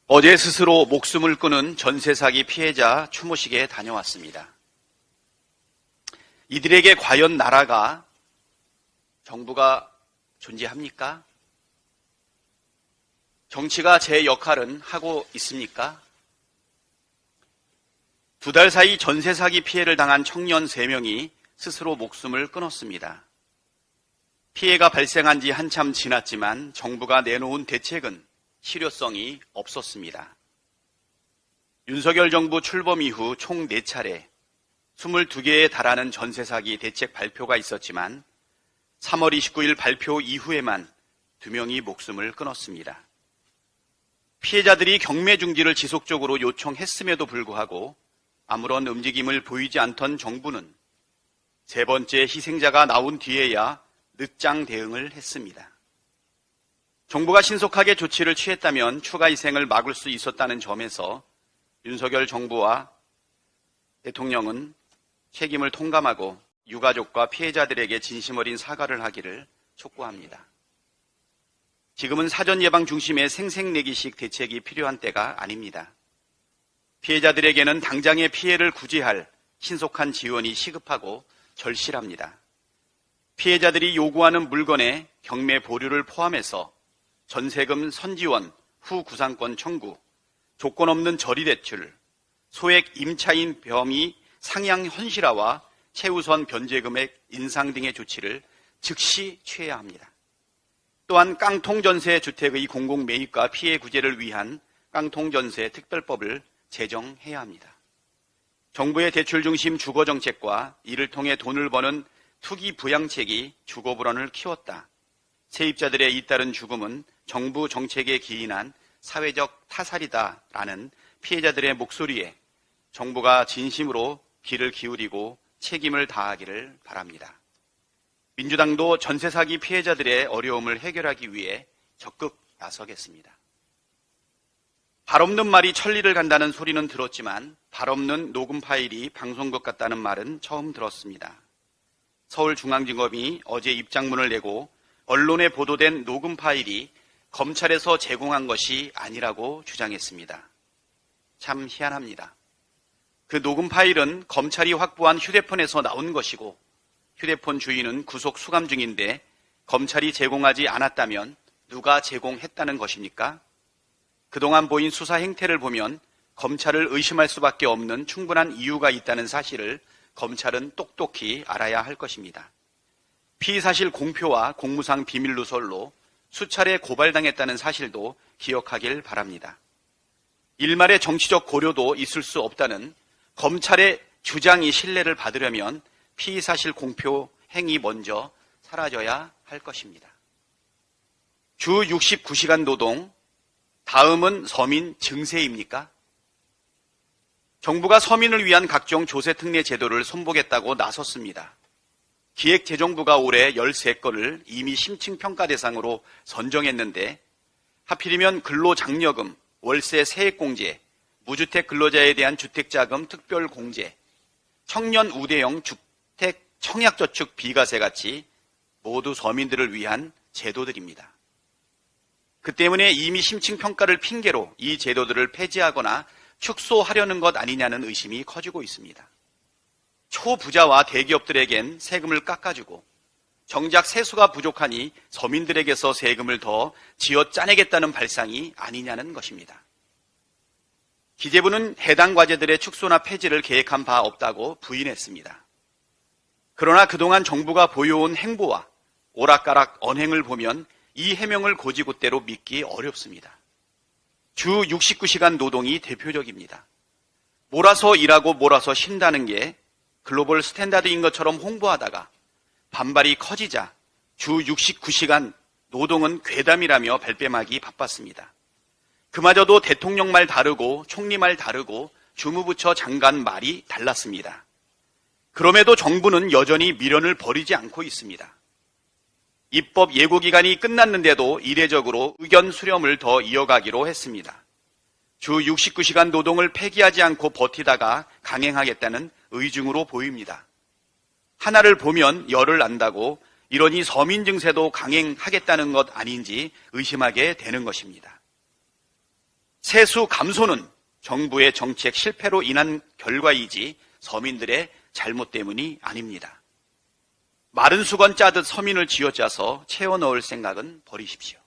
어제 스스로 목숨을 끊은 전세 사기 피해자 추모식에 다녀왔습니다. 이들에게 과연 나라가, 정부가 존재합니까? 정치가 제 역할은 하고 있습니까? 2달 사이 전세 사기 피해를 당한 청년 3명이 스스로 목숨을 끊었습니다. 피해가 발생한 지 한참 지났지만 정부가 내놓은 대책은 실효성이 없었습니다. 윤석열 정부 출범 이후 총 4차례 22개에 달하는 전세 사기 대책 발표가 있었지만 3월 29일 발표 이후에만 2명이 목숨을 끊었습니다. 피해자들이 경매 중지를 지속적으로 요청했음에도 불구하고 아무런 움직임을 보이지 않던 정부는 3번째 희생자가 나온 뒤에야 늦장 대응을 했습니다. 정부가 신속하게 조치를 취했다면 추가 희생을 막을 수 있었다는 점에서 윤석열 정부와 대통령은 책임을 통감하고 유가족과 피해자들에게 진심 어린 사과를 하기를 촉구합니다. 지금은 사전 예방 중심의 생색내기식 대책이 필요한 때가 아닙니다. 피해자들에게는 당장의 피해를 구제할 신속한 지원이 시급하고 절실합니다. 피해자들이 요구하는 물건에 경매 보류를 포함해서 전세금 선지원 후 구상권 청구, 조건 없는 저리대출, 소액 임차인 병의 상향 현실화와 최우선 변제금액 인상 등의 조치를 즉시 취해야 합니다. 또한 깡통전세 주택의 공공매입과 피해 구제를 위한 깡통전세 특별법을 제정해야 합니다. 정부의 대출 중심 주거정책과 이를 통해 돈을 버는 투기 부양책이 주거불안을 키웠다. 세입자들의 잇따른 죽음은 정부 정책에 기인한 사회적 타살이다라는 피해자들의 목소리에 정부가 진심으로 귀를 기울이고 책임을 다하기를 바랍니다. 민주당도 전세 사기 피해자들의 어려움을 해결하기 위해 적극 나서겠습니다. 발 없는 말이 천리를 간다는 소리는 들었지만 발 없는 녹음 파일이 방송국 같다는 말은 처음 들었습니다. 서울중앙지검이 어제 입장문을 내고 언론에 보도된 녹음 파일이 검찰에서 제공한 것이 아니라고 주장했습니다. 참 희한합니다. 그 녹음 파일은 검찰이 확보한 휴대폰에서 나온 것이고 휴대폰 주인은 구속 수감 중인데 검찰이 제공하지 않았다면 누가 제공했다는 것입니까? 그동안 보인 수사 행태를 보면 검찰을 의심할 수밖에 없는 충분한 이유가 있다는 사실을 검찰은 똑똑히 알아야 할 것입니다. 피의사실 공표와 공무상 비밀 누설로 수차례 고발당했다는 사실도 기억하길 바랍니다. 일말의 정치적 고려도 있을 수 없다는 검찰의 주장이 신뢰를 받으려면 피의사실 공표 행위 먼저 사라져야 할 것입니다. 주 69시간 노동, 다음은 서민 증세입니까? 정부가 서민을 위한 각종 조세특례 제도를 손보겠다고 나섰습니다. 기획재정부가 올해 13건을 이미 심층평가 대상으로 선정했는데 하필이면 근로장려금, 월세 세액공제, 무주택 근로자에 대한 주택자금 특별공제, 청년 우대형 주택 청약저축 비과세 같이 모두 서민들을 위한 제도들입니다. 그 때문에 이미 심층평가를 핑계로 이 제도들을 폐지하거나 축소하려는 것 아니냐는 의심이 커지고 있습니다. 초부자와 대기업들에겐 세금을 깎아주고 정작 세수가 부족하니 서민들에게서 세금을 더 쥐어짜내겠다는 발상이 아니냐는 것입니다. 기재부는 해당 과제들의 축소나 폐지를 계획한 바 없다고 부인했습니다. 그러나 그동안 정부가 보여온 행보와 오락가락 언행을 보면 이 해명을 곧이곧대로 믿기 어렵습니다. 주 69시간 노동이 대표적입니다. 몰아서 일하고 몰아서 쉰다는 게 글로벌 스탠다드인 것처럼 홍보하다가 반발이 커지자 주 69시간 노동은 괴담이라며 발뺌하기 바빴습니다. 그마저도 대통령 말 다르고 총리 말 다르고 주무부처 장관 말이 달랐습니다. 그럼에도 정부는 여전히 미련을 버리지 않고 있습니다. 입법 예고기간이 끝났는데도 이례적으로 의견 수렴을 더 이어가기로 했습니다. 주 69시간 노동을 폐기하지 않고 버티다가 강행하겠다는 의중으로 보입니다. 하나를 보면 열을 안다고 이러니 서민 증세도 강행하겠다는 것 아닌지 의심하게 되는 것입니다. 세수 감소는 정부의 정책 실패로 인한 결과이지 서민들의 잘못 때문이 아닙니다. 마른 수건 짜듯 서민을 쥐어짜서 채워 넣을 생각은 버리십시오.